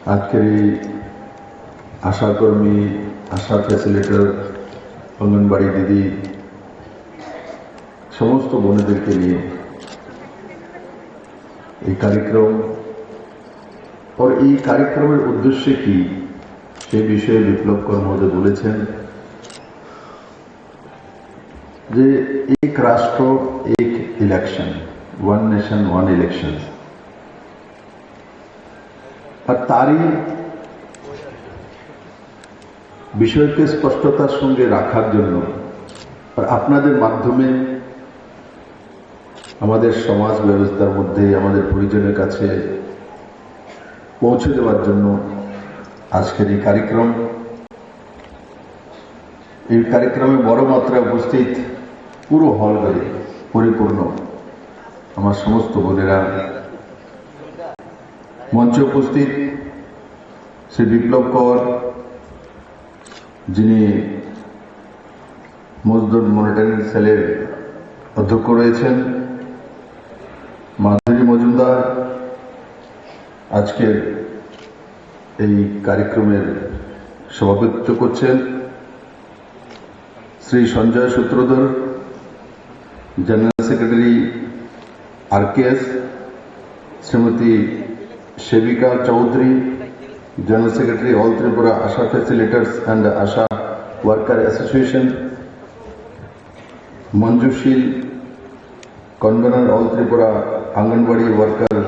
আজকের এই আশাকর্মী, আশা ফ্যাসিলিটেটর, অঙ্গনবাড়ি দিদি, সমস্ত বোনেদেরকে নিয়ে এই কার্যক্রম और এই কার্যক্রমের উদ্দেশ্য কি সেই বিষয়ে বিপ্লব কর্মদে বলেছেন যে এক রাষ্ট্র এক election, one nation one election, আর তারই বিষয়কে স্পষ্টতার সঙ্গে রাখার জন্য আর আপনাদের মাধ্যমে আমাদের সমাজ ব্যবস্থার মধ্যে আমাদের পরিজনের কাছে পৌঁছে দেওয়ার জন্য আজকের এই কার্যক্রমে বড় মাত্রায় উপস্থিত পুরো হলঘরে পরিপূর্ণ আমার সমস্ত বোনেরা, মঞ্চে উপস্থিত শ্রী বিপ্লব কর যিনি মজদুর মনিটরিং সেলের অধ্যক্ষ রয়েছেন, মাধুরী মজুমদার আজকের এই কার্যক্রমের সভাপতিত্ব করছেন, Shri Sanjay Sutradhar general secretary RKS, Shrimati Sebika Chowdhury general secretary all Tripura ASHA facilitators and ASHA worker association, Manjushil convener all Tripura anganwadi worker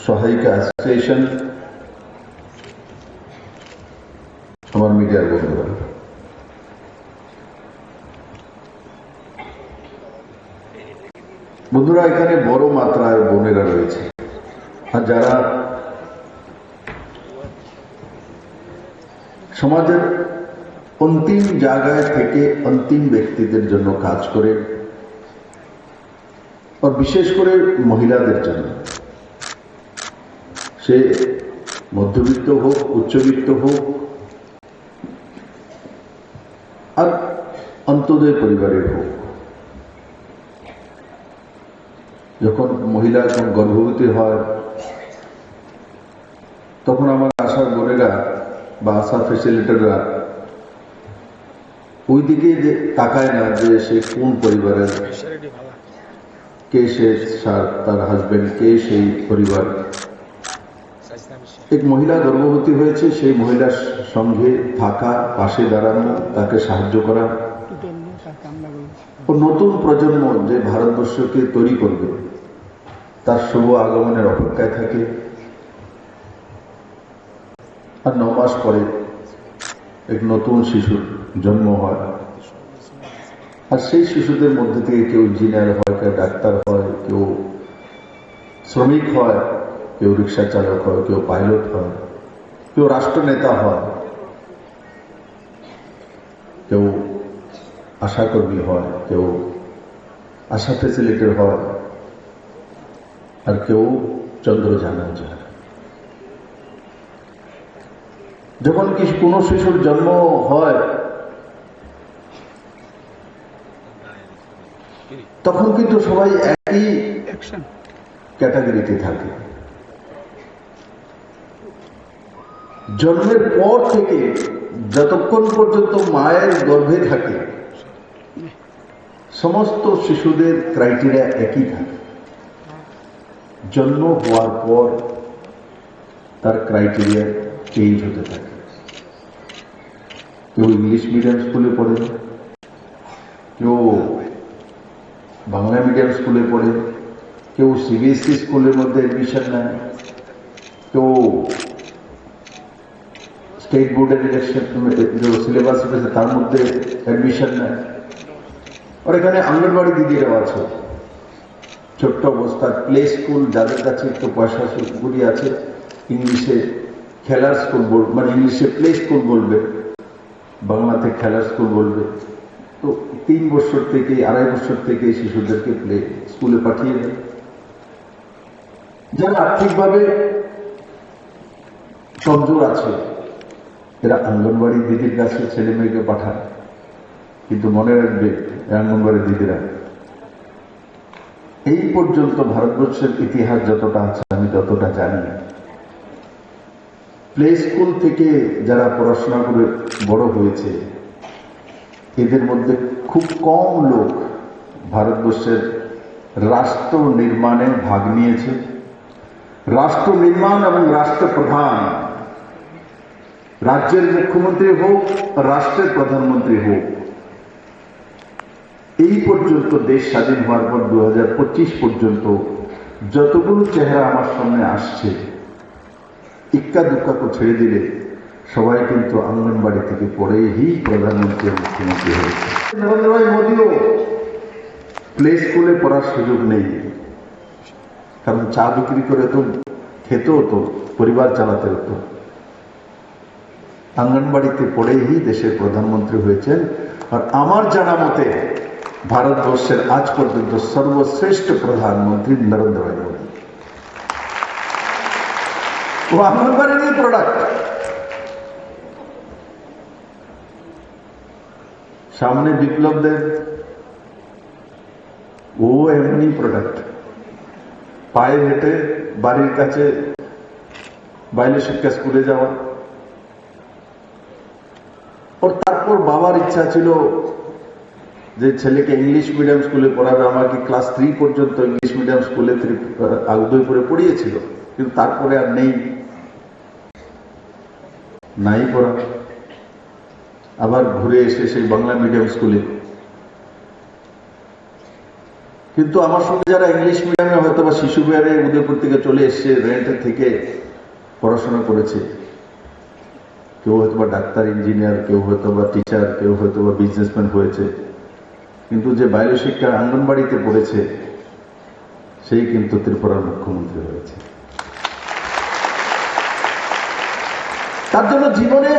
সহায়িকা অ্যাসোসিয়েশন, আমার মিডিয়ার বন্ধুরা এখানে বড় মাত্রায় বোনেরা রয়েছে, আর যারা সমাজের অন্তিম জায়গায় থেকে অন্তিম ব্যক্তিদের জন্য কাজ করে, আর বিশেষ করে মহিলাদের জন্য, সে মধ্যবিত্ত হোক, উচ্চবিত্ত হোক, আর অন্তোদয় পরিবারের হোক, যখন মহিলা যখন গর্ভবতী হয় তখন আমার আশার বোনেরা বা আশা ফ্যাসিলিটেটররা ওই দিকে তাকায় না যে সে কোন পরিবারের, কে সে, তার হাজবেন্ড, কে সেই পরিবার। এক মহিলা গর্ভবতী হয়েছে, সেই মহিলার সঙ্গে থাকা, পাশে দাঁড়ানো, তাকে সাহায্য করা, ও নতুন প্রজন্ম যে ভারতবর্ষকে তৈরি করবে তার শুভ আগমনের অপেক্ষায় থাকে। আর 9 মাস পরে এক নতুন শিশুর জন্ম হয়, আর সেই শিশুদের মধ্যে থেকে কেউ ইঞ্জিনিয়ার হয়, কেউ ডাক্তার হয়, কেউ শ্রমিক হয়, কেউ রিক্সা চালক হয়, কেউ পাইলট হয়, কেউ রাষ্ট্রনেতা হয়, কেউ আশাকর্মী হয়, কেউ আশা ফ্যাসিলিটেটর হয়, আর কেউ চন্দ্রযানে যায়। যখন কোনো শিশুর জন্ম হয় তখন কিন্তু সবাই একই ক্যাটাগরিতে থাকে। জন্মের পর থেকে যতক্ষণ পর্যন্ত মায়ের গর্ভে থাকে সমস্ত শিশুদের ক্রাইটেরিয়া একই থাকে। জন্ম হওয়ার পর তার ক্রাইটেরিয়া চেঞ্জ হতে থাকে। কেউ ইংলিশ মিডিয়াম স্কুলে পড়ে, কেউ বাংলা মিডিয়াম স্কুলে পড়ে, কেউ সিবিএসই স্কুলের মধ্যে এডমিশন নেয়, কেউ স্টেট বোর্ডের ইলেকশন যে সিলেবাস রয়েছে তার মধ্যে এডমিশন নেয়। আর এখানে অঙ্গনবাড়ি দিদিরাও আছে, ছোট্ট অবস্থার প্লে স্কুল, যাদের কাছে একটু পয়সা গুলি আছে, ইংলিশে খেলার স্কুল বলবে, মানে ইংলিশে প্লে স্কুল বলবে, বাংলাতে খেলার স্কুল বলবে। তো 3 বছর থেকে 2.5 বছর থেকে শিশুদেরকে প্লে স্কুলে পাঠিয়ে দেয়। যারা আর্থিকভাবে কমজোর আছে এরা অঙ্গনবাড়ি দিদির কাছে ছেলে মেয়েকে পাঠায়। কিন্তু মনে রাখবে অঙ্গনবাড়ি দিদিরা এই পর্যন্ত ভারতবর্ষের ইতিহাস যতটা আছে আমি ততটা জানি, প্লে স্কুল থেকে যারা পড়াশোনা করে বড় হয়েছে এদের মধ্যে খুব কম লোক ভারতবর্ষের রাষ্ট্র নির্মাণে ভাগ নিয়েছে। রাষ্ট্র নির্মাণ এবং রাষ্ট্রপ্রধান, রাজ্যের মুখ্যমন্ত্রী হোক, রাষ্ট্রের প্রধানমন্ত্রী হোক, এই পর্যন্ত দেশ স্বাধীন হওয়ার পর 2025 পর্যন্ত যতগুলো চেহারা আমার সামনে আসছে, ইক্কা দুক্কা को ছেড়ে দিলে সবাই কিন্তু আঙ্গনবাড়ি থেকে পড়েই প্রধানমন্ত্রী মুখ্যমন্ত্রী হয়েছে। নরেন্দ্র ভাই মোদীও প্লে স্কুলে পড়ার সুযোগ নেই, কারণ চা বিক্রি করে তো খেতে হতো, পরিবার চালাতে হতো। আঙ্গনবাড়িতে পড়েই দেশের প্রধানমন্ত্রী হয়েছেন। আর আমার জানা মতে ভারতবর্ষের আজ পর্যন্ত সর্বশ্রেষ্ঠ প্রধানমন্ত্রী নরেন্দ্র ভাই মোদী। ও আঙ্গনবাড়ির প্রোডাক্ট। সামনে বিপ্লব দেব, ও এমনি প্রোডাক্ট। পায়ে হেঁটে বাড়ির কাছে বাইরে শিক্ষা স্কুলে যাওয়া। और তারপর বাবার ইচ্ছা ছিল যে ছেলেকে ইংলিশ মিডিয়াম স্কুলে পড়াবে। আমাকে ক্লাস 3 পর্যন্ত ইংলিশ মিডিয়াম স্কুলে উদয়পুরে পড়িয়েছিল, কিন্তু তারপরে আর নাই পড়া। আবার ঘুরে এসে সেই বাংলা মিডিয়াম স্কুলে। কিন্তু আমার সঙ্গে যারা ইংলিশ মিডিয়ামে হয়তো বা শিশু বিহারে উদয়পুর থেকে চলে এসছে, রেন্টে থেকে পড়াশোনা করেছে, কেউ হয়তো বা ডাক্তার, ইঞ্জিনিয়ার, কেউ হয়তো বা টিচার, কেউ হয়তো বা বিজনেসম্যান হয়েছে, কিন্তু যে বাইরে শিক্ষা আঙ্গনবাড়িতে পড়েছে সেই কিন্তু ত্রিপুরার মুখ্যমন্ত্রী হয়েছে। তার জন্য জীবনে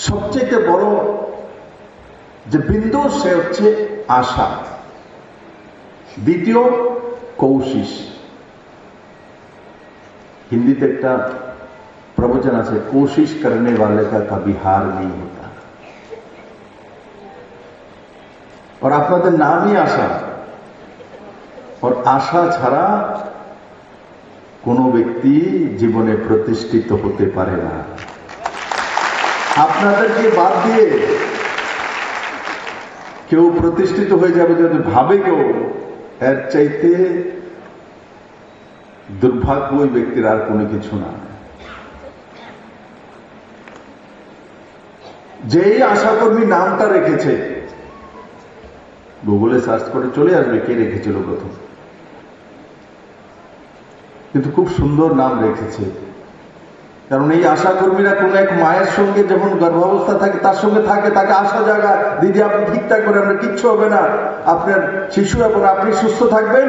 সবচেয়ে বড় যে বিন্দু সে হচ্ছে আশা, দ্বিতীয় কৌশিশ। হিন্দিতে একটা प्रवचन আছে, कोशिश करने वाले का कभी हार नहीं होता। और আপনাদের নামই আশা। और আশা ছাড়া কোনো ব্যক্তি জীবনে প্রতিষ্ঠিত হতে পারে না। আপনাদেরকে বাদ দিয়ে কেউ প্রতিষ্ঠিত হয়ে যাবে যদি ভাবে কেউ, এর চাইতে দুর্ভাগ্য ওই ব্যক্তির আর কোনো কিছু না। যেই আশাকর্মী নামটা রেখেছে, গুগলে সার্চ করে চলে আসবে কে রেখেছিল প্রথম, কিন্তু খুব সুন্দর নাম রেখেছে। কারণ এই আশাকর্মীরা কোন এক মায়ের সঙ্গে যখন গর্ভাবস্থা থাকে তার সঙ্গে থাকে, তাকে আশা জাগা, দিদি আপনি ঠিকঠাক করে, আপনার কিচ্ছু হবে না, আপনার শিশু এবং আপনি সুস্থ থাকবেন।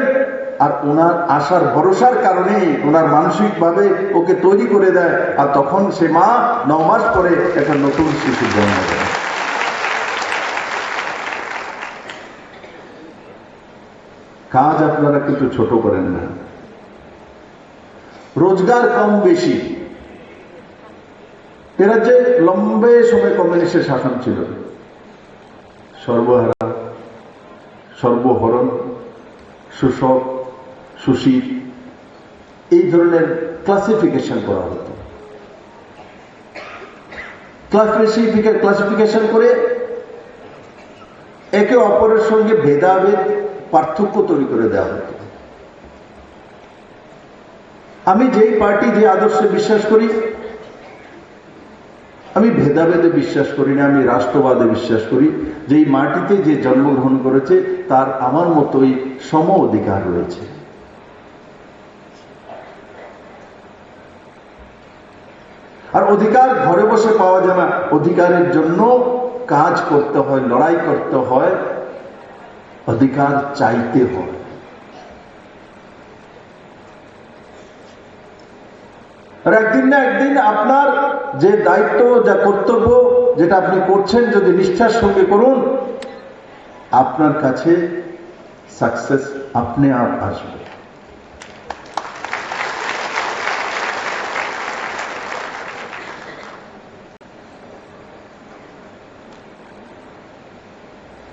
আর ওনার আশার ভরসার কারণেই ওনার মানসিকভাবে ওকে তৈরি করে দেয়, আর তখন সে মা 9 মাস পরে একটা নতুন শিশুর জন্ম দেয়। কাজ আপনারা কিন্তু ছোট করেন না। রোজগার কম বেশি, এরা যে লম্বে সময় কমিউনিস্টের শাসন ছিল, সর্বহারা, সর্বহরণ, শোষক, শোষিত, এই ধরনের ক্লাসিফিকেশন করা হতো। ক্লাসিফিকেশন করে একে অপরের সঙ্গে ভেদাভেদ, পার্থক্য তৈরি করে দেওয়া হতো। আমি যেই পার্টি, যে আদর্শে বিশ্বাস করি, আমি ভেদাভেদে বিশ্বাস করি না, আমি রাষ্ট্রবাদে বিশ্বাস করি। যেই মাটিতে যে জন্মগ্রহণ করেছে তার আমার মতোই সম অধিকার রয়েছে। আর অধিকার ঘরে বসে পাওয়া যায় না, অধিকারের জন্য কাজ করতে হয়, লড়াই করতে হয়, অধিকার চাইতে হয়। আর একদিন না একদিন আপনার যে দায়িত্ব, যা কর্তব্য, যেটা আপনি করছেন, যদি নিষ্ঠার সঙ্গে করুন, আপনার কাছে সাকসেস আপনি আপ আসবে।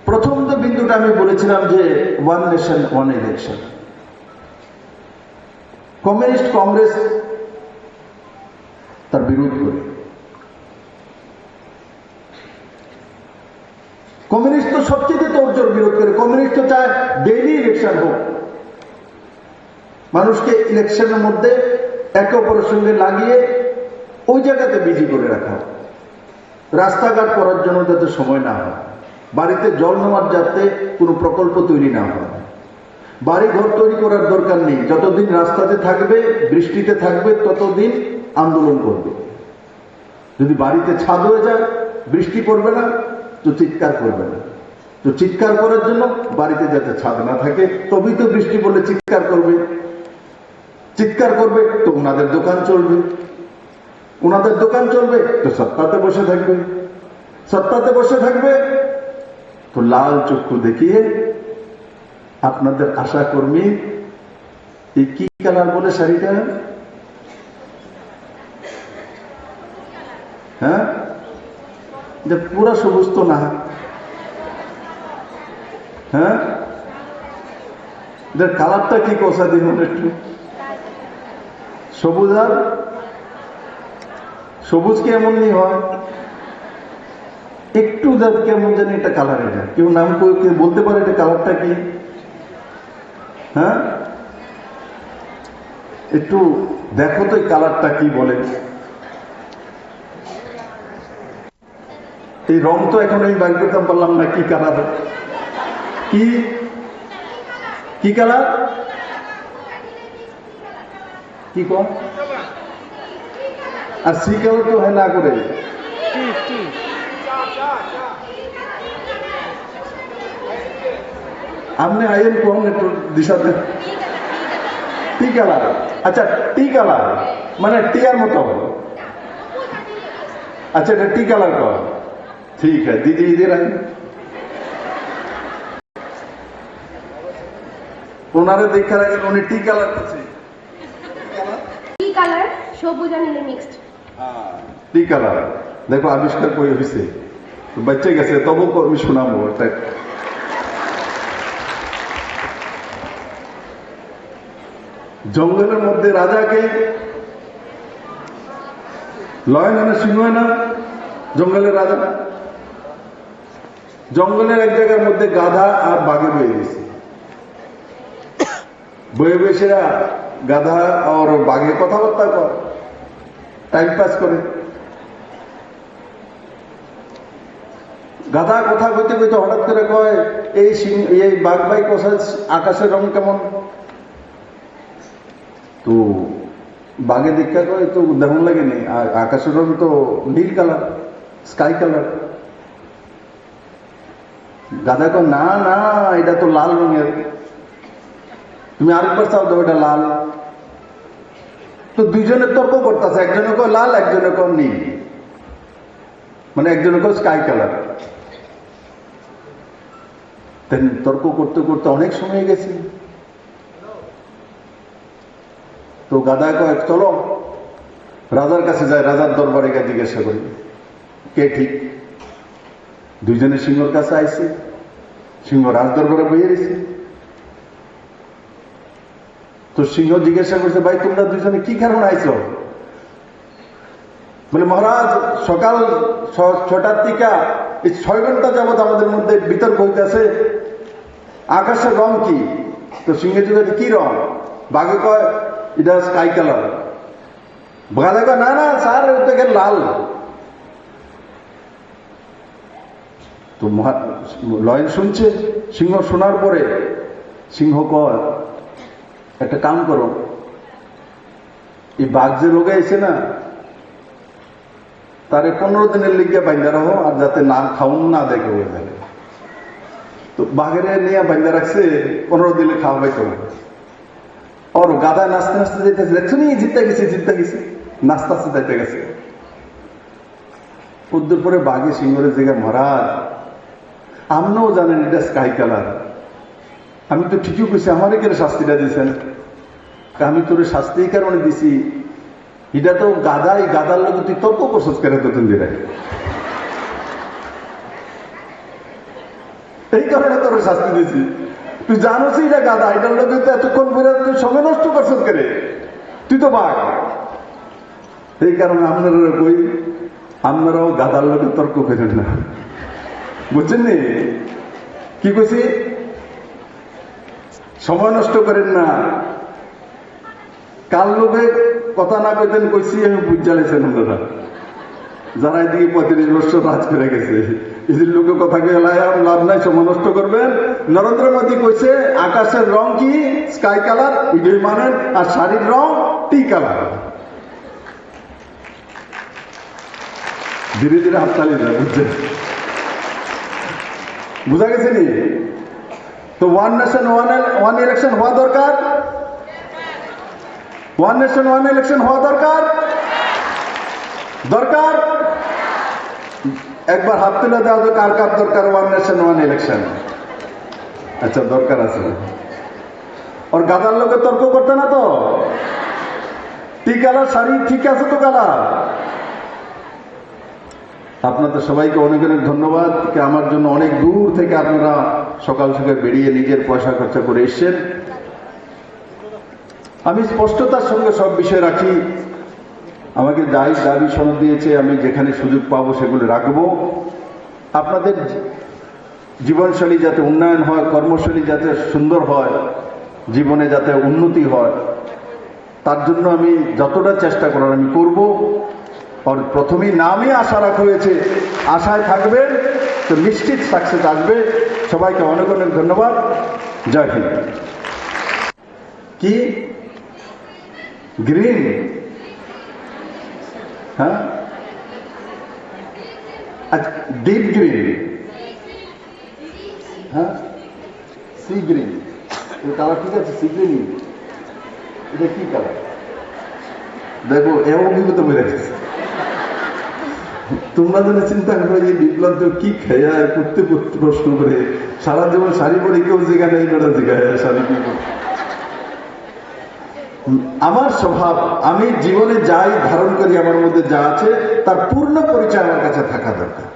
প্রথম যে বিন্দুটা আমি বলেছিলাম যে one nation one election, communist Congress তার বিরোধ করে। কমিউনিস্ট তো সবচেয়ে তোড়জোড় বিরোধ করে। কমিউনিস্ট তো চায় ডেইলি ইলেকশন হোক, মানুষকে ইলেকশনের মধ্যে একে অপরের সঙ্গে লাগিয়ে ওই জায়গাতে বিজি করে রাখা, রাস্তাঘাট করার জন্য যাতে সময় না হয়, বাড়িতে জল নেওয়ার যাতে কোনো প্রকল্প তৈরি না হয়, বাড়ি ঘর তৈরি করার দরকার নেই, যতদিন রাস্তাতে থাকবে বৃষ্টিতে থাকবে ততদিন আন্দোলন করবে। যদি বাড়িতে ছাদ হয়ে যায়, বৃষ্টি পড়বে না তো চিৎকার করবে না, তো চিৎকার করার জন্য বাড়িতে যাতে ছাদ না থাকে, তবেই তো বৃষ্টি পড়লে চিৎকার করবে, চিৎকার করবে তো ওনাদের দোকান চলবে, ওনাদের দোকান চলবে তো সত্তাতে বসে থাকবে, সত্তাতে বসে থাকবে তো লাল চক্ষু দেখিয়ে আপনাদের আশা কর্মী এই কি কালার বলে শাড়িটা, হ্যাঁ যে পুরা সবুজ তো না, হ্যাঁ এটার কালারটা কি কষা দিন একটু, সবুজ আর সবুজ কি এমনই হয়, একটু কেমন জানি এটা কালার, এটা কেউ নাম কেউ বলতে পারে এটা কালারটা কি, হ্যাঁ একটু দেখো তো কালারটা কি বলে। এই রং তো এখন আমি বাইর করতে পারলাম না কি কালার, কি কি কালার, কি কম আর সি কালার তো হয় না করে, আপনি আইন কোন একটু দিশাতে, টি কালার, আচ্ছা টি কালার মানে টিয়ার মতো, अच्छा এটা टी कलर का, ठीक है दीदी इधर आइए। ওনারে দেখে রাখেন উনি टी कलर করছে, टी कलर সবুজ আর নীল মিক্সড, হ্যাঁ टी कलर দেখো আবিষ্কার করে হইছে, তো বাচ্চা গেছে তবু আমি শোনাবো এটা। জঙ্গলের মধ্যে রাজাকে লয় না সিংহ না, জঙ্গলের রাজা, জঙ্গলের এক জায়গার মধ্যে গাধা আর বাঘে বয়ে গেছে, বয়ে বসে গাধা আর বাঘে কথাবার্তা করে, টাইম পাস করে। গাধা কথা কইতে কইতে হঠাৎ করে কয় এই বাঘ ভাই কোথায়, আকাশের রং কেমন, তো বাঘে দীক্ষা করে তো তেমন লাগেনি, আর আকাশের রং তো নীল কালার, স্কাই কালার। গাধা কয় না না এটা তো লাল রঙের, তুমি আরেকবার চাও তো এটা লাল। তো দুইজনে তর্ক করতেছে, একজনে কয় লাল একজনে কয় নীল, মানে একজনে কয় স্কাই কালার। তর্ক করতে করতে অনেক সময় গেছে, তো গাধা কয় চলো রাজার কাছে যায়, রাজার দরবারে গিয়ে জিজ্ঞাসা করি কে ঠিক। দুইজনে সিংহর কাছে আইছে, সিংহ রাজ দরবারে বইয়ে রয়েছে, তো সিংহ জিজ্ঞাসা করছে ভাই তোমরা দুইজনে কি কারণে আইছো, বলে মহারাজ সকাল 6টার থেকে এই 6 ঘন্টা যাবৎ আমাদের মধ্যে বিতর্ক হইতেছে আকাশের রং কি। তো সিংহে জিজ্ঞাসা কি রং, বাঘে কয় এটা স্কাই কালার, গাধা কয় না না স্যার ওটাকে লাল। তো লয়ন শুনছে, সিংহ শোনার পরে সিংহ কয় একটা কাম করো, এই বাঘ যে রোগে আইছে না তারে 15 দিনের লিগে বাইন্দা রাখো, আর যাতে না খাওন না দেখে হয়ে যাবে। তো বাঘের নিয়ে বাইন্দা রাখছে 15 দিনে খাওয়া পাইতো না। আর গাদা নাচতে নাচতে যেতেছে, দেখছো নি জিততে গেছে নাচতে নাচতে যাইতে গেছে। উদ্দুর পরে বাঘে সিংহরের জায়গায় মহারাজ আপনিও জানেন এটা স্কাই কালার, আমি তো ঠিকই কইছি আমারে কেন শাস্তিটা দিয়েছেন, আমি তোর শাস্তি এই কারণে দিছি এটা তো গাধা, এই গাধার লোক তুই তর্ক করছিস কেন তোর দিলে, এই কারণে তোর শাস্তি দিছি, তুই জানোস এটা গাধা, এটার লোক এতক্ষণ বেরো তুই সময় নষ্ট করছিস কেন। তুই তো বাঘ। এই কারণে আপনারা কই, আপনারাও গাদার লোকে তর্ক করেন না, বুঝছেন নি কি কইছি? সময় নষ্ট করেন না। কাল লোকে কথা না কইতেন কইছি, আমি বুঝালেছেন আপনারা যারা এদিকে 35 বছর রাজ করে গেছে। এই যে লোকে কথা কে লাভ নাই, সময় নষ্ট করবেন। নরেন্দ্র মোদী কইছে আকাশের রং কি? স্কাই কালার, এটাই মানেন। আর শাড়ির রং টি কালার। ধীরে ধীরে হাততালি দেয়, বুঝছেন? বুঝা গেছে নি? তো ওয়ান নেশন ওয়ান ইলেকশন হওয়া দরকার। ওয়ান নেশন ওয়ান ইলেকশন হওয়া দরকার দরকার। একবার হাত তুলে দেওয়া তো কার কার দরকার ওয়ান নেশন ওয়ান ইলেকশন? আচ্ছা, দরকার আছে। ওর গাদার লোকে তর্ক করতে না তো? টি কালার শাড়ি ঠিক আছে তো কালার? আপনাদের সবাইকে অনেক অনেক ধন্যবাদ। আমার জন্য অনেক দূর থেকে আপনারা সকাল সকাল বেরিয়ে নিজের পয়সা খরচা করে এসছেন। আমি স্পষ্টতার সঙ্গে সব বিষয় রাখি। আমাকে যাই দাবি সনদ দিয়েছে, আমি যেখানে সুযোগ পাবো সেগুলো রাখবো। আপনাদের জীবনশৈলী যাতে উন্নয়ন হয়, কর্মশৈলী যাতে সুন্দর হয়, জীবনে যাতে উন্নতি হয়, তার জন্য আমি যতটা চেষ্টা করার আমি করব। আর প্রথমেই নামই আশা রাখা হয়েছে, আশায় থাকবেন তো নিশ্চিত সাকসেস আসবে। সবাইকে অনেক অনেক ধন্যবাদ। জয় হিন্দ। কি গ্রিন? হ্যাঁ, আচ্ছা, ডিপ গ্রিন। হ্যাঁ, সি গ্রিন। কালার ঠিক আছে, সি গ্রিন। এটা কি কালার? দেখো, এও কিন্তু তো বেড়ে গেছে। তোমরা যেন চিন্তা করো যে বিপ্লব কি খেয়া করতে প্রশ্ন করে সারা জীবন শাড়ি পরে কেউ যেখানে এই বেড়া যেখানে শাড়ি কি করে। আমার স্বভাব, আমি জীবনে যাই ধারণ করি, আমার মধ্যে যা আছে তার পূর্ণ পরিচয় আমার কাছে থাকা দরকার।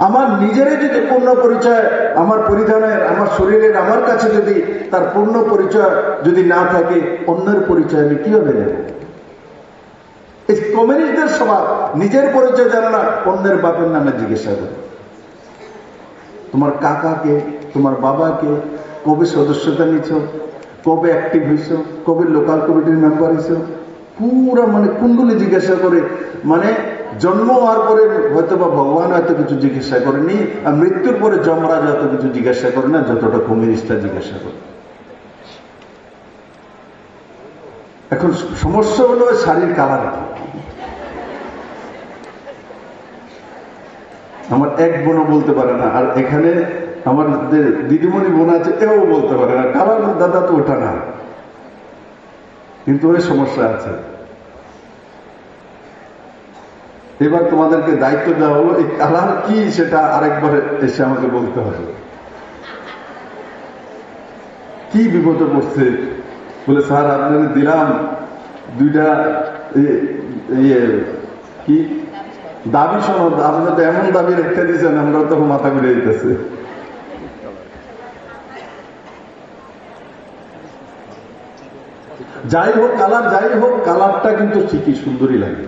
আমার নিজেরই যদি পূর্ণ পরিচয়, আমার পরিধানের, আমার শরীরের, আমার কাছে যদি তার পূর্ণ পরিচয় যদি না থাকে, অন্যের পরিচয় আমি কিভাবে নেব? এই কমিউনিস্টদের স্বভাব, নিজের পরিচয় জানে না, অন্যের বাপের নামে জিজ্ঞাসা করে। তোমার কাকাকে, তোমার বাবাকে, কবে সদস্যতা নিছ, কবে অ্যাক্টিভ হয়েছ, কবে লোকাল কমিটির মেম্বার হয়েছ, পুরা মানে কুণ্ডলি জিজ্ঞাসা করে। মানে জন্ম হওয়ার পরে হয়তো বা ভগবান হয়তো কিছু জিজ্ঞাসা করেনি, আর মৃত্যুর পরে যমরাজ হয়তো কিছু জিজ্ঞাসা করে না, যতটা কমিউনিস্টরা জিজ্ঞাসা করে। এখন সমস্যা হলো শাড়ির কালার। আমার এক বোনও বলতে পারে না, আর এখানে আমার দিদিমণি বোন আছে, এও বলতে পারে না কালার। দাদা তো ওটা না, কিন্তু ওই সমস্যা আছে। এবার তোমাদেরকে দায়িত্ব দেওয়া হলো, এই কালার কি সেটা আরেকবার এসে আমাকে বলতে হবে। কি বিপদে পড়ছে বলে, স্যার আপনাদের দিলাম দুইটা কি দাবি সনদ, আপনারা তো এমন দাবি রেখে দিয়েছেন, আমরা তখন মাথা ঘুরে যেতেছে। যাই হোক কালার, যাই হোক কালারটা কিন্তু ঠিকই সুন্দরই লাগে।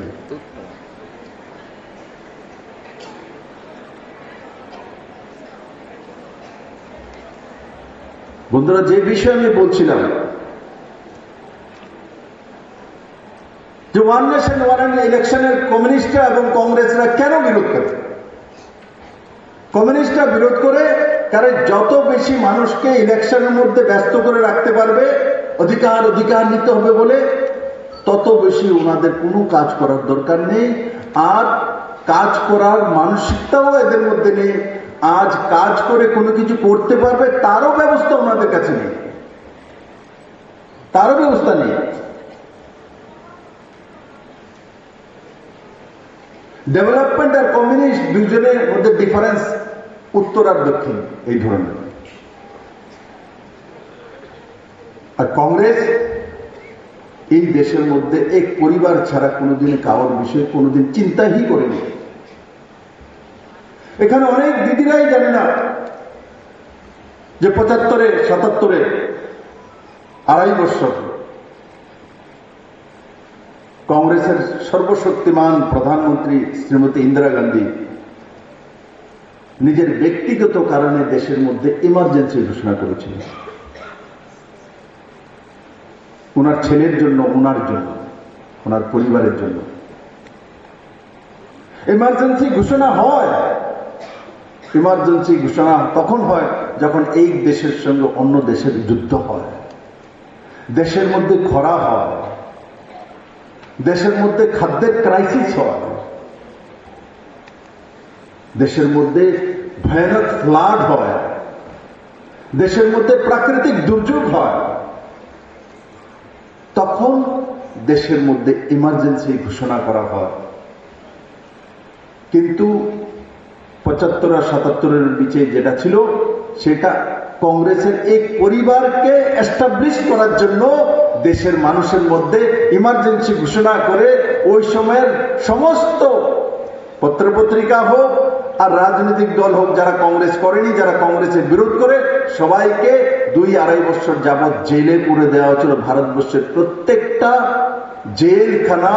বন্ধুরা, যে বিষয়ে আমি বলছিলাম যে ওয়ান নেশন ওয়ান ইলেকশনের কমিউনিস্টরা এবং কংগ্রেসরা কেন বিরোধ করে? কমিউনিস্টরা বিরোধ করে কারণ যত বেশি মানুষকে ইলেকশনের মধ্যে ব্যস্ত করে রাখতে পারবে, অধিকার অধিকার নিতে হবে বলে, তত বেশি ওনাদের কোনো কাজ করার দরকার নেই। আর কাজ করার মানসিকতাও এদের মধ্যে নেই। আজ কাজ করে কোনো কিছু করতে পারবে তারও ব্যবস্থা ওনাদের কাছে নেই, তারও ব্যবস্থা নেই। ডেভেলপমেন্ট আর কমিউনিস্ট দুজনের মধ্যে ডিফারেন্স উত্তর আর দক্ষিণ এই ধরনের। আর কংগ্রেস এই দেশের মধ্যে এক পরিবার ছাড়া কোনোদিন কারোর বিষয়ে কোনোদিন চিন্তাই করেনি। এখানে অনেক দিদিরাই জানে না যে 75-এ 77-এ 2.5 বছর কংগ্রেসের সর্বশক্তিমান প্রধানমন্ত্রী শ্রীমতী ইন্দিরা গান্ধী নিজের ব্যক্তিগত কারণে দেশের মধ্যে ইমার্জেন্সি ঘোষণা করেছিলেন, ওনার ছেলের জন্য, ওনার জন্য, ওনার পরিবারের জন্য। ইমার্জেন্সি ঘোষণা হয়, ইমার্জেন্সি ঘোষণা তখন হয় যখন এই দেশের সঙ্গে অন্য দেশের যুদ্ধ হয়, দেশের মধ্যে খরা হয়, দেশের মধ্যে খাদ্যের ক্রাইসিস হয়, দেশের মধ্যে ভয়ানক ফ্লাড হয়, দেশের মধ্যে প্রাকৃতিক দুর্যোগ হয়, তখন দেশের মধ্যে ইমার্জেন্সি ঘোষণা করা হয়। কিন্তু 75 আর 77-এর বিচে যেটা ছিল, সেটা কংগ্রেসের এক পরিবারকে এস্টাবলিশ করার জন্য দেশের মানুষের মধ্যে ইমার্জেন্সি ঘোষণা করে ওই সময়ের সমস্ত পত্রপত্রিকা হোক আর রাজনৈতিক দল হোক, যারা কংগ্রেস করেনি, যারা কংগ্রেসের বিরোধ করে, সবাইকে 2-2.5 বছর যাবৎ জেলে পুরে দেওয়া হয়েছিল। ভারতবর্ষের প্রত্যেকটা জেলখানা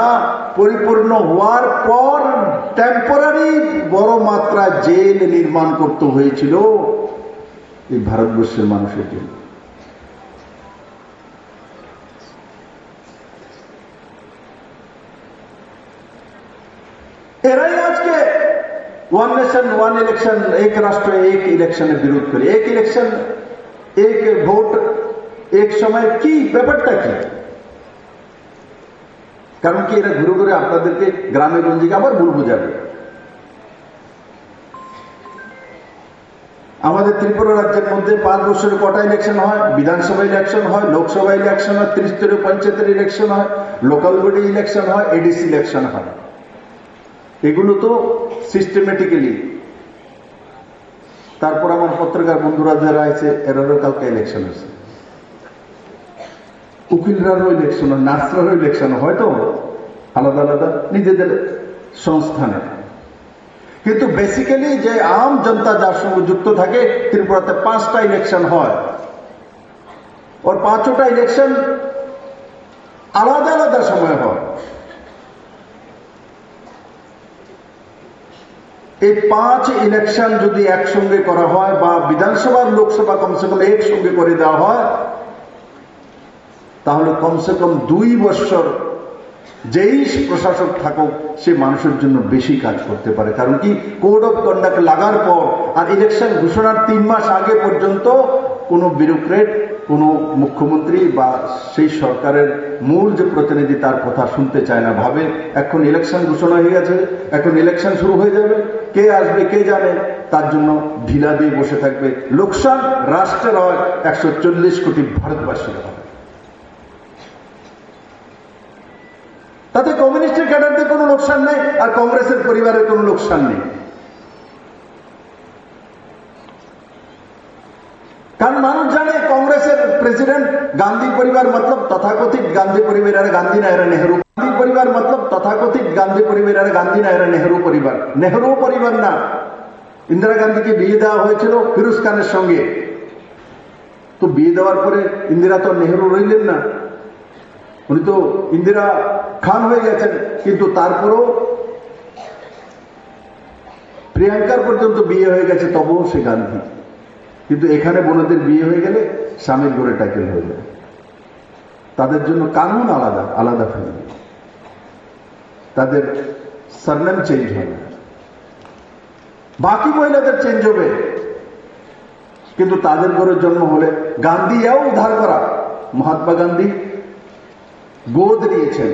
পরিপূর্ণ হওয়ার পর টেম্পোরারি বড় মাত্রা জেল নির্মাণ করতে হয়েছিল এই ভারতবর্ষের মানুষের জন্য। এরাই আজকে ওয়ান নেশন ওয়ান ইলেকশন, এক রাষ্ট্র এক ইলেকশনের বিরোধ করে, এক ইলেকশন এক ভোট এক সময়। কি ব্যাপারটা কি? কারণ কি এরা ঘুরে ঘুরে আপনাদেরকে গ্রামে গঞ্জে আবার ভুল বোঝাবে। আমাদের ত্রিপুরা রাজ্যের মধ্যে 5 বছরে কটা ইলেকশন হয়? বিধানসভা ইলেকশন হয়, লোকসভা ইলেকশন হয়, 30 পঞ্চায়েতের ইলেকশন হয়, লোকাল বডি ইলেকশন হয়, এডিসি ইলেকশন হয়। এগুলো তো সিস্টেমেটিক্যালি। তারপর আমার পত্রিকার বন্ধুরা যারা আছে, এরারও কালকে ইলেকশন হয়েছে, উকিলরারও ইলেকশন হয়, নার্সরারও ইলেকশন হয়, তো আলাদা আলাদা নিজেদের সংস্থানে। কিন্তু বেসিক্যালি যে আম জনতা যার সঙ্গে যুক্ত থাকে, ত্রিপুরাতে 5টা ইলেকশন হয়, ওর 5টা ইলেকশন আলাদা আলাদা সময় হয়। এই 5 ইলেকশন যদি একসঙ্গে করা হয়, বা বিধানসভা লোকসভা কমসে কম একসঙ্গে করে দেওয়া হয়, তাহলে কমসে কম 2 বছর যেই প্রশাসক থাকুক, সে মানুষের জন্য বেশি কাজ করতে পারে। কারণ কি, কোড অফ কন্ডাক্ট লাগার পর আর ইলেকশন ঘোষণার 3 মাস আগে পর্যন্ত কোনো ব্যুরোক্রেট, কোনো মুখ্যমন্ত্রী বা সেই সরকারের মূল যে প্রতিনিধি, তার কথা শুনতে চায় না। ভাবে এখন ইলেকশন ঘোষণা হয়ে গেছে, এখন ইলেকশন শুরু হয়ে যাবে, কে আসবে কে জানে, তার জন্য ঢিলা দিয়ে বসে থাকবে। লোকসান রাষ্ট্রের হয় 140 কোটি ভারতবাসীর হয়। তাতে কমিউনিস্টের ক্যাডারদের কোনো লোকসান নেই, আর কংগ্রেসের পরিবারের কোনো লোকসান নেই। কারণ মানুষ জানে কংগ্রেসের প্রেসিডেন্ট গান্ধী পরিবার মতলব তথাকথিত গান্ধী পরিবার, এরা গান্ধী না, এরা নেহরু। গান্ধী পরিবার মতলব তথাকথিত গান্ধী পরিবার, এরা গান্ধী না, এরা নেহরু পরিবার। নেহরু পরিবার না। ইন্দিরা গান্ধীকে বিয়ে দেওয়া হয়েছিল ফিরোজ খানের সঙ্গে, তো বিয়ে দেওয়ার পরে ইন্দিরা তো নেহরু রইলেন না, উনি তো ইন্দিরা খান হয়ে গেছেন। কিন্তু তারপরও প্রিয়াঙ্কার পর্যন্ত বিয়ে হয়ে গেছে, তবুও সে গান্ধী। কিন্তু এখানে বোনদের বিয়ে হয়ে গেলে স্বামীর ঘরে টাইটেল হয়ে যায়। তাদের জন্য কানুন আলাদা, আলাদা ফ্যামিলি, তাদের সারনেম চেঞ্জ হয় না। বাকি মহিলাদের চেঞ্জ হবে, কিন্তু তাদের ঘরে জন্ম হলে গান্ধী এও উদ্ধার করা। মহাত্মা গান্ধী গোদ নিয়েছেন,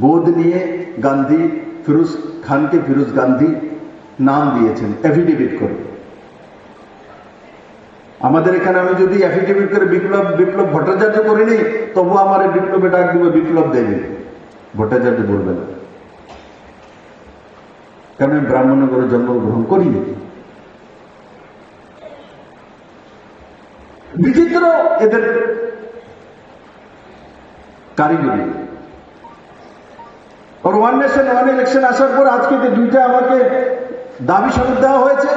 গোদ নিয়ে গান্ধী ফিরোজ খানকে ফিরোজ গান্ধী নাম দিয়েছেন এফিডেভিট করে। আমাদের এখানে আমি যদি এফিডেভিট করে বিপ্লব ভট্টাচার্য করে নিই, তবু আমার এই বিপ্লবে ডাক দিব বিপ্লব দেবী, ভট্টাচার্য বলবে না, কারণ আমি ব্রাহ্মণনগরে জন্মগ্রহণ করিনি। বিচিত্র এদের কারিগরি। আর ওয়ান নেশন ওয়ান ইলেকশন আসার পর আজকে যে 2টা আমাকে দাবি সনদ দেওয়া হয়েছে,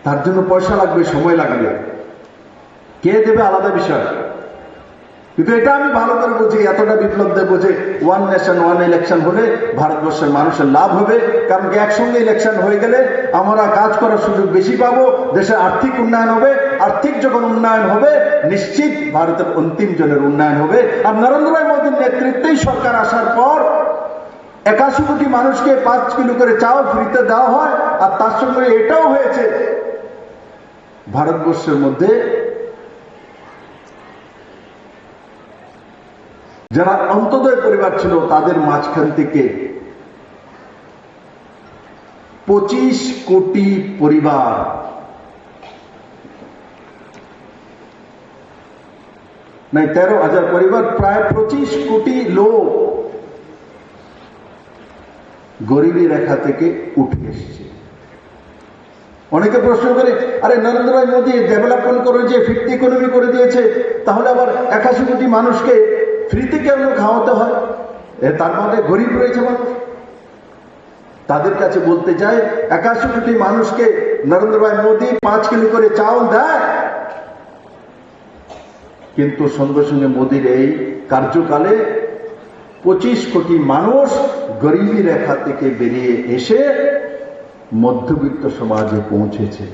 তার জন্য পয়সা লাগবে, সময় লাগবে। কে দেবে আলাদা বিষয়, কিন্তু এটা আমি ভালো করে বুঝি, এতটা বিপ্লব দেবো যে ওয়ান নেশন ওয়ান ইলেকশন হলে ভারতবর্ষের মানুষের লাভ হবে। কারণ কি, একসঙ্গে ইলেকশন হয়ে গেলে আমরা কাজ করার সুযোগ বেশি পাবো, দেশের আর্থিক উন্নয়ন হবে, আর্থিক যখন উন্নয়ন হবে নিশ্চিত ভারতের অন্তিম জনের উন্নয়ন হবে। আর নরেন্দ্র ভাই মোদীর নেতৃত্বেই সরকার আসার পর 81 কোটি মানুষকে 5 কিলো করে চাউল ফ্রিতে দেওয়া হয়। আর তার সঙ্গে এটাও হয়েছে ভারতবর্ষের মধ্যে যারা অন্তোদয় পরিবার ছিল তাদের মাঝখান থেকে 25 কোটি পরিবার নাই 13,000 পরিবার, প্রায় 25 কোটি লোক গরিবী রেখা থেকে উঠে এসেছে। অনেকে প্রশ্ন করে, আরে নরেন্দ্র ভাই মোদী ডেভেলপমেন্ট করে যে ফিফথ ইকোনমি করে দিয়েছে, তাহলে আবার 81 কোটি মানুষকে ফ্রিতে কেন খাওয়াতে হয়? তার মধ্যে গরিব রয়েছে মানুষ। তাদের কাছে বলতে চাই, 81 কোটি মানুষকে নরেন্দ্র ভাই মোদী 5 কিলো করে চাউল দেয়, কিন্তু সঙ্গে সঙ্গে মোদীর এই কার্যকালে 25 কোটি মানুষ গরিবী রেখা থেকে বেরিয়ে এসে মধ্যবিত্ত সমাজে পৌঁছেছে।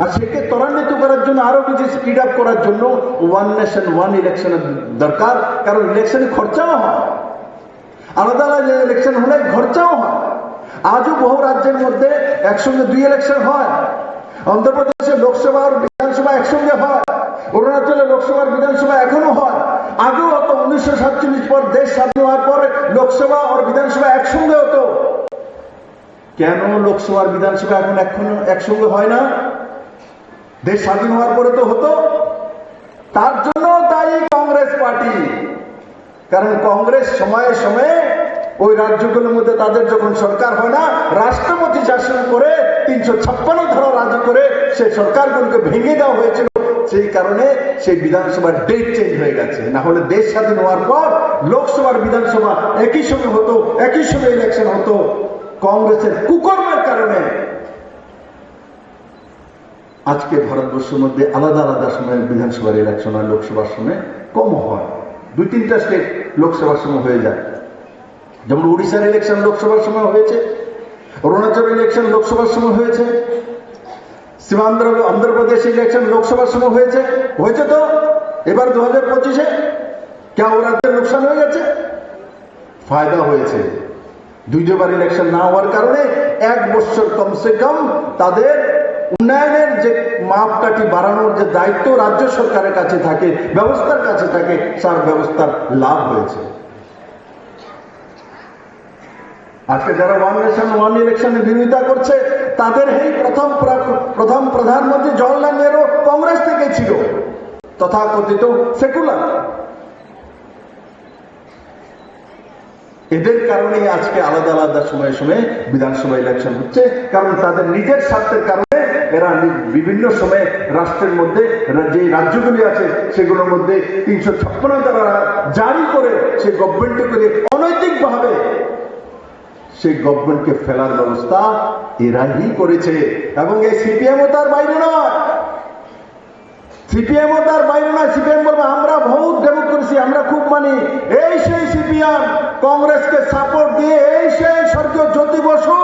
আর সেকে ত্বরান্বিত করার জন্য, আরো কিছু স্পিড আপ করার জন্য ওয়ান নেশন ওয়ান ইলেকশনের দরকার। কারণ ইলেকশনে খরচাও হয়, আলাদা আলাদা ইলেকশন হলে খরচাও হয়। আজও বহু রাজ্যের মধ্যে একসঙ্গে 2 ইলেকশন হয়। অন্ধ্রপ্রদেশে লোকসভা আর বিধানসভা একসঙ্গে হয়, অরুণাচলে লোকসভার বিধানসভা এখনো হয়। আগেও হতো, 1947 পর দেশ স্বাধীন হওয়ার পরে লোকসভা আর বিধানসভা একসঙ্গে হতো। কেন লোকসভা আর বিধানসভা এখনো একসঙ্গে হয় না? দেশ স্বাধীন হওয়ার পরে তো হতো। তার জন্য দায়ী কংগ্রেস পার্টি। কারণ কংগ্রেস সময়ে সময়ে ওই রাজ্যগুলোর মধ্যে তাদের যখন সরকার হয় না, রাষ্ট্রপতি শাসন করে 356 ধারা রাজি করে সেই সরকারগুলোকে ভেঙে দেওয়া হয়েছিল। সেই কারণে সেই বিধানসভার ডেট চেঞ্জ হয়ে গেছে। না হলে দেশ স্বাধীন হওয়ার পর লোকসভার বিধানসভা একই সঙ্গে হতো, একই সঙ্গে ইলেকশন হতো। কংগ্রেসের কুকর্মের কারণে আজকে ভারতবর্ষের মধ্যে আলাদা আলাদা সময় বিধানসভার ইলেকশন আর লোকসভার সময় কম হয়। 2-3টা স্টেট লোকসভার সময় হয়ে যায়। যেমন উড়িষ্যার ইলেকশন লোকসভার সময় হয়েছে, অরুণাচল ইলেকশন লোকসভার সময় হয়েছে, অন্ধ্রপ্রদেশ ইলেকশন লোকসভার সময় হয়েছে। হয়েছে তো এবার 2025-এ কেন ও রাজ্যের লোকসান হয়ে গেছে? ফায়দা হয়েছে। 2বার ইলেকশন না হওয়ার কারণে 1 বছর কমসে কম তাদের উন্নয়নের যে মাপকাঠি বাড়ানোর যে দায়িত্ব রাজ্য সরকারের কাছে থাকে, ব্যবস্থার কাছে থাকে, তার ব্যবস্থার লাভ হয়েছে। আজকে যারা ওয়ান নেশন ওয়ান ইলেকশনের বিরোধিতা করছে, তাদের এই প্রথম প্রধানমন্ত্রী জওয়াহরলাল নেহরু কংগ্রেস থেকে ছিল, তথাকথিত সেকুলার। এদের কারণে আজকে আলাদা আলাদা সময়ে সময়ে বিধানসভা ইলেকশন হচ্ছে। কারণ তাদের নিজের স্বার্থের কারণে এরা বিভিন্ন সময়ে রাষ্ট্রের মধ্যে যে রাজ্যগুলি আছে সেগুলোর মধ্যে 356 ধারা জারি করে সেই গভর্নমেন্টকে করে অনৈতিক ভাবে সেই গভর্নমেন্টকে ফেলার ব্যবস্থা এরাই করেছে। এবং এই সিপিএমও তার বাইরে নয়, সিপিএমও তার বাইরে নয়। সিপিএম বলবে আমরা বহুত ডেমোক্রেসি, আমরা খুব মানি। এই সেই সিপিএম কংগ্রেসকে সাপোর্ট দিয়ে, এই সেই স্বর্গীয় জ্যোতি বসু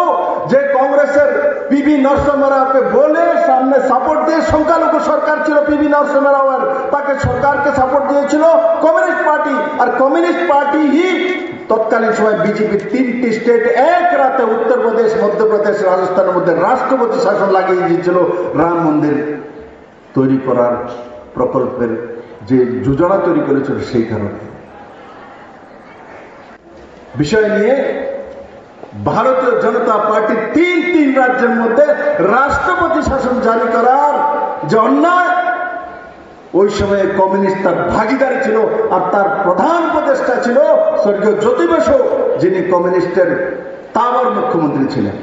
যে কংগ্রেসের পিভি নরসিংহ রাওকে বলে সামনে সাপোর্ট দিয়ে, সংখ্যালঘু সরকার ছিল পিভি নরসিংহ রাওয়ের, তাকে সরকারকে সাপোর্ট দিয়েছিল কমিউনিস্ট পার্টি। আর কমিউনিস্ট পার্টি হি তৎকালীন সময় বিজেপির 3টি স্টেট এক রাতে উত্তরপ্রদেশ, মধ্যপ্রদেশ, রাজস্থানের মধ্যে রাষ্ট্রপতি শাসন লাগিয়ে দিয়েছিল রাম মন্দির তৈরি করার প্রকল্পের যে যোজনা তৈরি করেছিল। সেই কারণে বিষয় নিয়ে ভারতীয় জনতা পার্টি 3 রাজ্যের মধ্যে রাষ্ট্রপতি শাসন জারি করার যে অন্যায়, ওই সময়ে কমিউনিস্ট তার ভাগিদারি ছিল। আর তার প্রধান উপদেষ্টা ছিল স্বর্গীয় জ্যোতি বসু, যিনি কমিউনিস্টের তাওয়ার মুখ্যমন্ত্রী ছিলেন।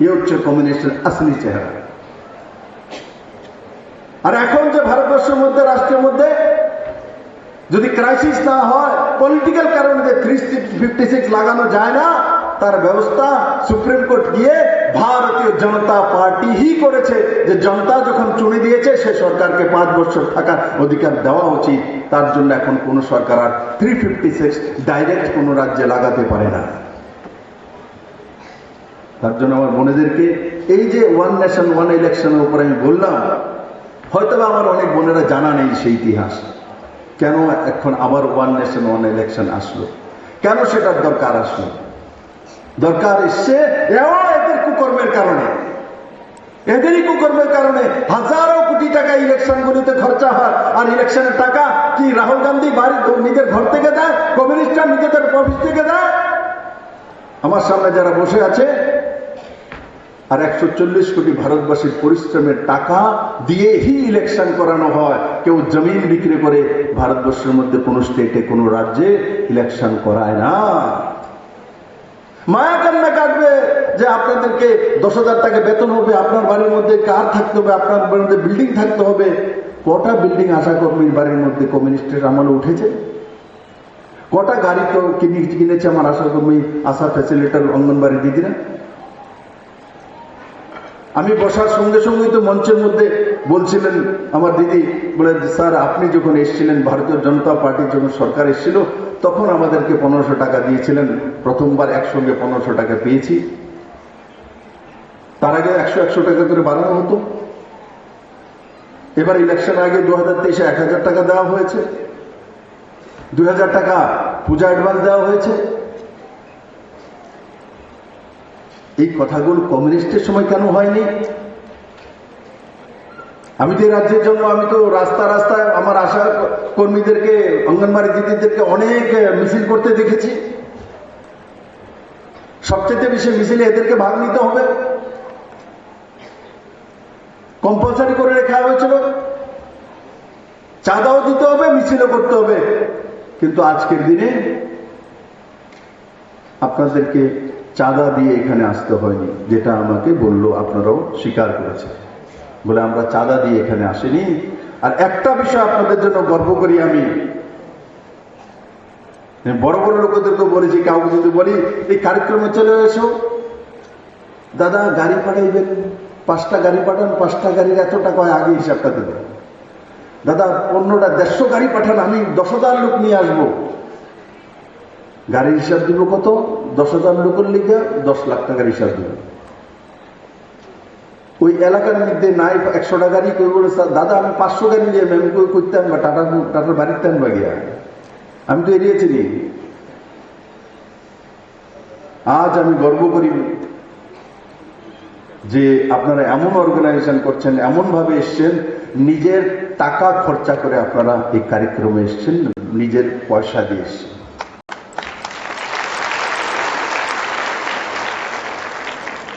এ হচ্ছে কমিউনিস্টের আসলি চেহারা। আর এখন যে ভারতবর্ষের মধ্যে রাষ্ট্রের মধ্যে যদি ক্রাইসিস না হয়, পলিটিক্যাল কারণে যে 356 লাগানো যায় না, তার ব্যবস্থা সুপ্রিম কোর্ট গিয়ে ভারতীয় জনতা পার্টি হি করেছে, যে জনতা যখন চুনি দিয়েছে সে সরকারকে 5 বছর থাকার অধিকার দেওয়া উচিত। তার জন্য এখন কোন সরকার আর 356 ডাইরেক্ট কোন রাজ্যে লাগাতে পারে না। তার জন্য আমার বোনেদেরকে এই যে ওয়ান নেশন ওয়ান ইলেকশনের উপর আমি বললাম, হয়তো আমার অনেক বোনেরা জানা নেই সেই ইতিহাস, কেন এখন আবার ওয়ান নেশন ওয়ান ইলেকশন আসলো, কেন সেটার দরকার আসলো। দরকার এসছে এদের কুকর্মের কারণে, এদেরই কুকর্মের কারণে হাজারো কোটি টাকা ইলেকশনগুলিতে খরচা হয়। আর ইলেকশনের টাকা কি রাহুল গান্ধী বাড়ি নিজের ঘর থেকে দেয়, কমিউনিস্টরা নিজেদের অফিস থেকে দেয়? আমার সামনে যারা বসে আছে, আর 140 কোটি ভারতবাসীর পরিশ্রমের টাকা দিয়েই ইলেকশন করানো হয়। কেউ জমিন বিক্রি করে ভারতবর্ষের মধ্যে কোন স্টেটে কোন রাজ্যে ইলেকশন করায় না। মায়া কান্না কাটবে যে আপনাদেরকে 10,000 টাকা বেতন হবে, আপনার বাড়ির মধ্যে কার থাকতে হবে, আপনার বাড়ির মধ্যে বিল্ডিং থাকতে হবে। কটা বিল্ডিং আশা কর্মীর বাড়ির মধ্যে কমিউনিস্টের আমলে উঠেছে? কটা গাড়ি তো কিনেছে আমার আশা কর্মী, আশা ফ্যাসিলিটার, অঙ্গনবাড়ি দিদিরা? আমি বসার সঙ্গে সঙ্গেই তো মঞ্চের মধ্যে বলছিলেন আমার দিদি, বলে স্যার আপনি যখন এসেছিলেন, ভারতীয় জনতা পার্টির যখন সরকার এসেছিল, তখন আমাদেরকে 1500 টাকা দিয়েছিলেন, প্রথমবার একসঙ্গে 1500 টাকা পেয়েছি। তার আগে 100 টাকা করে বাড়ানো হতো। এবার ইলেকশন আগে 2023-এ 1000 টাকা দেওয়া হয়েছে, 2000 টাকা পূজা অ্যাডভান্স দেওয়া হয়েছে। এই কথাগুলো কমিউনিস্টের সময় কেন হয়নি? আমি তো রাজ্যের জন্য, আমি তো রাস্তায় আমার আশা কর্মীদেরকে, অঙ্গনবাড়ি দিদিদেরকে অনেক মিছিল করতে দেখেছি। সবচেয়ে বেশি মিছিলে এদেরকে ভাগ নিতে হবে, কম্পালসারি করে রেখা হয়েছিল। চাঁদাও দিতে হবে, মিছিলও করতে হবে। কিন্তু আজকের দিনে আপনাদেরকে চাঁদা দিয়ে এখানে আসতে হয়নি, যেটা আমাকে বললো, আপনারাও স্বীকার করেছে, বলে আমরা চাঁদা দিয়ে এখানে আসিনি। আর একটা বিষয় আপনাদের জন্য গর্ব করি, আমি বড় বড় লোকদেরকে বলেছি, কাউকে যদি বলি এই কার্যক্রমে চলে এসো, দাদা গাড়ি পাঠাইবেন, 5টা গাড়ি পাঠান, 5টা গাড়ির এত টাকা হয়, আগে হিসাবটা দেবেন। দাদা 15টা 150 গাড়ি পাঠান, আমি 10,000 লোক নিয়ে আসবো। গাড়ির হিসাব দিব কত? 10,000 লোকের লিখে 10 লাখ টাকার হিসাব দিব। ওই এলাকার মধ্যে নাই 100টা গাড়ি, কেউ বলে দাদা আমি 500 গাড়ি নিয়ে আমি কই করতে আনবা, টাটার বাড়িতে আনবা গিয়া। আমি তো এড়িয়েছি নি। আজ আমি গর্ব করি যে আপনারা এমন অর্গানাইজেশন করছেন, এমন ভাবে এসছেন, নিজের টাকা খরচা করে আপনারা এই কার্যক্রমে এসছেন, নিজের পয়সা দিয়ে এসছেন।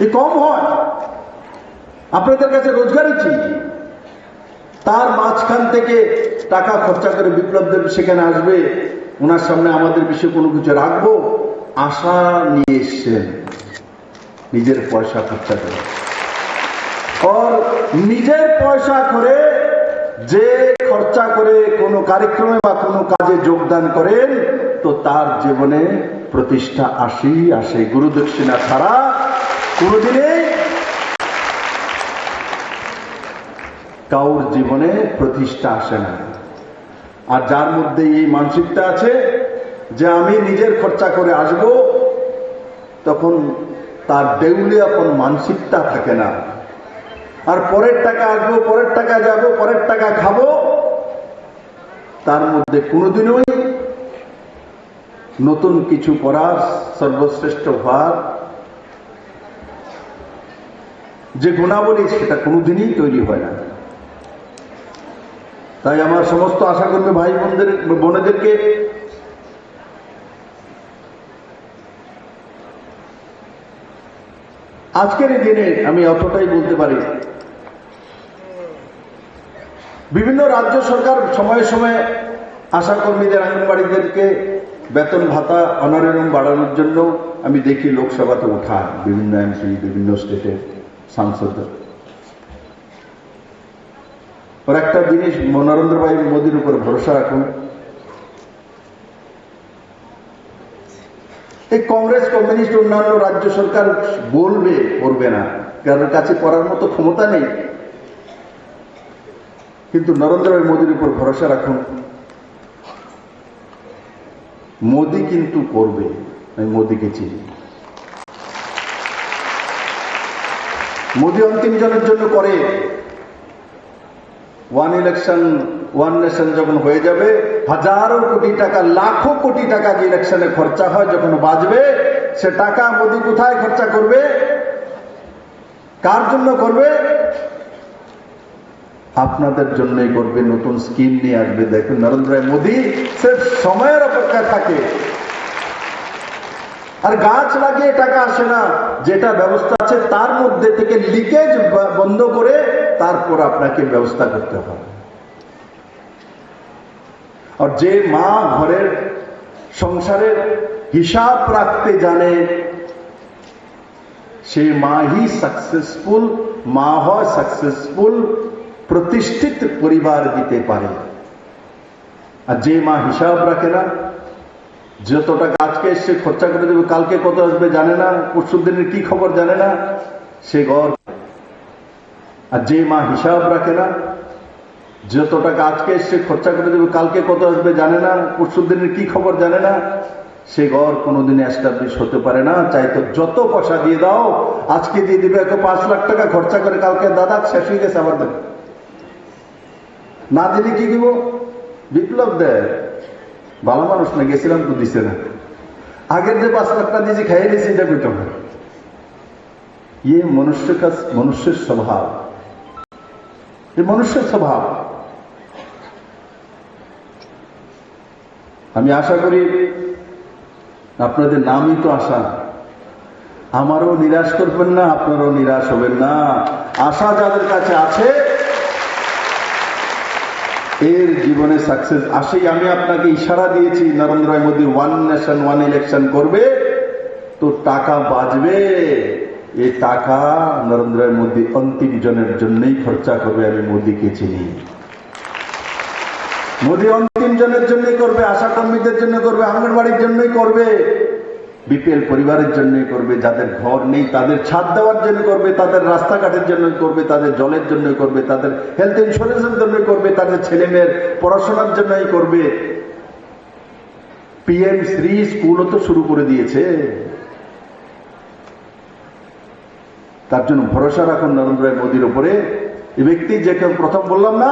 এই কম হয়, আপনাদের কাছে রোজগারই চিনি। তার মাঝখান থেকে টাকা খরচা করে বিপ্লবদেব সেখানে আসবে, ওনার সামনে আমাদের বিষয়ে কোনো কিছু রাখবো, আশা নিয়ে এসছেন নিজের পয়সা খরচা করে। আর নিজের পয়সা করে যে খরচা করে কোনো কার্যক্রমে বা কোনো কাজে যোগদান করেন, তো তার জীবনে প্রতিষ্ঠা আসে। গুরু দক্ষিণা ছাড়া কোনদিনে কাউর জীবনে প্রতিষ্ঠা আসে না। আর যার মধ্যে এই মানসিকতা আছে যে আমি নিজের খরচা করে আসব, তখন তার দেউলিয়াপন মানসিকতা থাকে না। আর পরের টাকা আসবো, পরের টাকা যাব, পরের টাকা খাবো, তার মধ্যে কোনোদিনই নতুন কিছু করার, সর্বশ্রেষ্ঠ হওয়ার যে গুণাবলী, সেটা কোনোদিনই তৈরি হয় না। তাই আমার সমস্ত আশা কর্মী ভাই বোনেদেরকে আজকের এই দিনে আমি অতটাই বলতে পারি, বিভিন্ন রাজ্য সরকার সময়ে সময়ে আশা কর্মীদের, অঙ্গনবাড়িদেরকে বেতন ভাতা অনারিয়াম বাড়ানোর জন্য আমি দেখি লোকসভাতে ওঠা বিভিন্ন এমপি, বিভিন্ন স্টেটের সাংসদ। ওর একটা জিনিস, নরেন্দ্র ভাই মোদীর উপর ভরসা রাখুন, এই কংগ্রেস, কমিউনিস্ট, অন্যান্য রাজ্য সরকার বলবে, করবে না, কারোর কাছে করার মতো ক্ষমতা নেই। কিন্তু নরেন্দ্র মোদীর উপর ভরসা রাখুন, মোদী কিন্তু করবে। আমি মোদীকে চিনি। মোদী অন্তিম জনের জন্য করে। ওয়ান ইলেকশন ওয়ান নেশন যখন হয়ে যাবে, হাজারো কোটি টাকা, লাখো কোটি টাকা যে ইলেকশনে খরচা হয়, যখন বাঁচবে, সে টাকা মোদী কোথায় খরচা করবে, কার জন্য করবে? আপনাদের জন্যই করবে। নতুন স্কিম নিয়ে আসবে। দেখুন, নরেন্দ্র মোদী সির্ফ সময়ের অপেক্ষা থাকে। আর গাছ লাগিয়ে টাকা আসে না, যেটা ব্যবস্থা আছে তার মধ্যে থেকে লিকেজ বন্ধ করে তারপর আপনাকে ব্যবস্থা করতে হবে। আর যে মা ঘরের সংসারের হিসাব রাখতে জানে, সে মা হি সাকসেসফুল মা হয়, সাকসেসফুল প্রতিষ্ঠিত পরিবার দিতে পারে। আর যে মা হিসাব রাখে না, যত টাকা আজকে এসে খরচা করে দেবে, কালকে কত আসবে জানে না, পরশু দিনের কি খবর জানে না, সে ঘর। আর যে মা হিসাব রাখে না, যত টাকা আজকে এসে খরচা করে দেবে, কালকে কত আসবে জানে না, পরশু দিনের কি খবর জানে না, সে ঘর কোনোদিন এস্টাবলিশ হতে পারে না। চাই তো যত পয়সা দিয়ে দাও, আজকে দিয়ে দিবে 5 লাখ টাকা খরচা করে, কালকে দাদা শেষ হয়ে গেছে, আবার দেবে। না দিলে কি দিব? বিপ্লব দেয়। ভালো মানুষ না, গেছিলাম তো দিছে না। আগের যে 5 লাখ টাকা দিয়েছি, খাইয়ে দিয়েছি, এটা পেত না। ইয়ে মনুষ্যের স্বভাব, এই মনুষ্যের স্বভাব। আমি আশা করি আপনাদের নামই তো আশা, আমারও নিরাশ করবেন না, আপনারাও নিরাশ হবেন না। আশা যাদের কাছে আছে, এর জীবনে সাকসেস আসেই। আমি আপনাকে ইশারা দিয়েছি, Narendra Modi one nation one election করবে, তো টাকা বাঁচবে। এই টাকা নরেন্দ্র মোদী অন্তিম জনের জন্যই খরচা করবে। আমি মোদীকে চিনি। মোদী অন্তিম জনের জন্যই করবে, আশা কর্মীদের জন্য করবে, আঙ্গনবাড়ির জন্যই করবে, বিপিএল পরিবারের জন্যই করবে, যাদের ঘর নেই তাদের ছাদ দেওয়ার জন্য করবে, তাদের রাস্তাঘাটের জন্য করবে, তাদের জলের জন্য করবে, তাদের হেলথ ইন্স্যুরেন্সের জন্য করবে, তাদের ছেলে মেয়ের পড়াশোনার জন্যই করবে। পিএম শ্রী স্কুলও তো শুরু করে দিয়েছে। তার জন্য ভরসা রাখুন নরেন্দ্র মোদীর উপরে। এই ব্যক্তি, যে প্রথম বললাম না,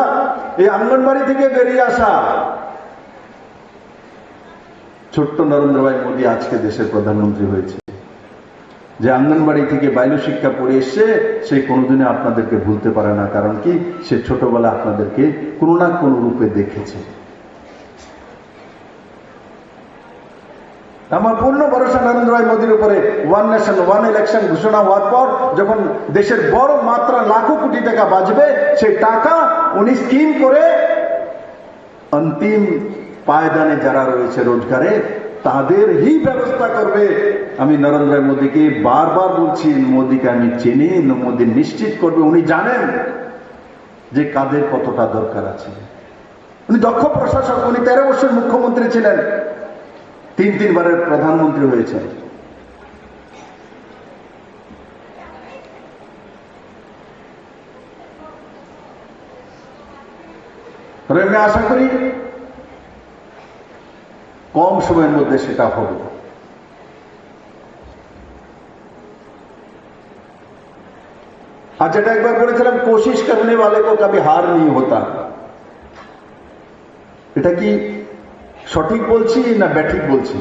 এই আঙ্গনবাড়ি থেকে বেরিয়ে আসা ছোট্ট নরেন্দ্র মোদী আজকে দেশের প্রধানমন্ত্রী হয়েছে। যে আঙ্গনবাড়ি থেকে বাল্য শিক্ষা পড়ে এসছে, সে কোনোদিনই আপনাদেরকে ভুলতে পারে না। কারণ কি, সে ছোটবেলা আপনাদেরকে কোনো না কোনো রূপে দেখেছে। আমার পূর্ণ ভরসা নরেন্দ্র মোদীর উপরে। ওয়ান নেশন ওয়ান ইলেকশন ঘোষণা হওয়ার পর যখন দেশের বড় মাত্রা লাখো কোটি টাকা বাঁচবে, সেই টাকা উনি স্কিম করে অন্তিম পায়দানে যারা রয়েছে রোজগারে, তাদেরই ব্যবস্থা করবে। আমি নরেন্দ্র মোদীকে বারবার বলছি, মোদীকে আমি চিনি, মোদী নিশ্চিত করবে। উনি জানেন যে কাদের কতটা দরকার আছে। উনি দক্ষ প্রশাসক। উনি 13 বছর মুখ্যমন্ত্রী ছিলেন, 3 বারের প্রধানমন্ত্রী হয়েছেন। আমি আশা করি কম সময়ের মধ্যে সেটা হবে। আর যেটা একবার বলেছিলাম, কোশিশ করনে वाले को कभी हार नहीं होता। এটা কি সঠিক বলছি না ব্যাঠিক বলছি?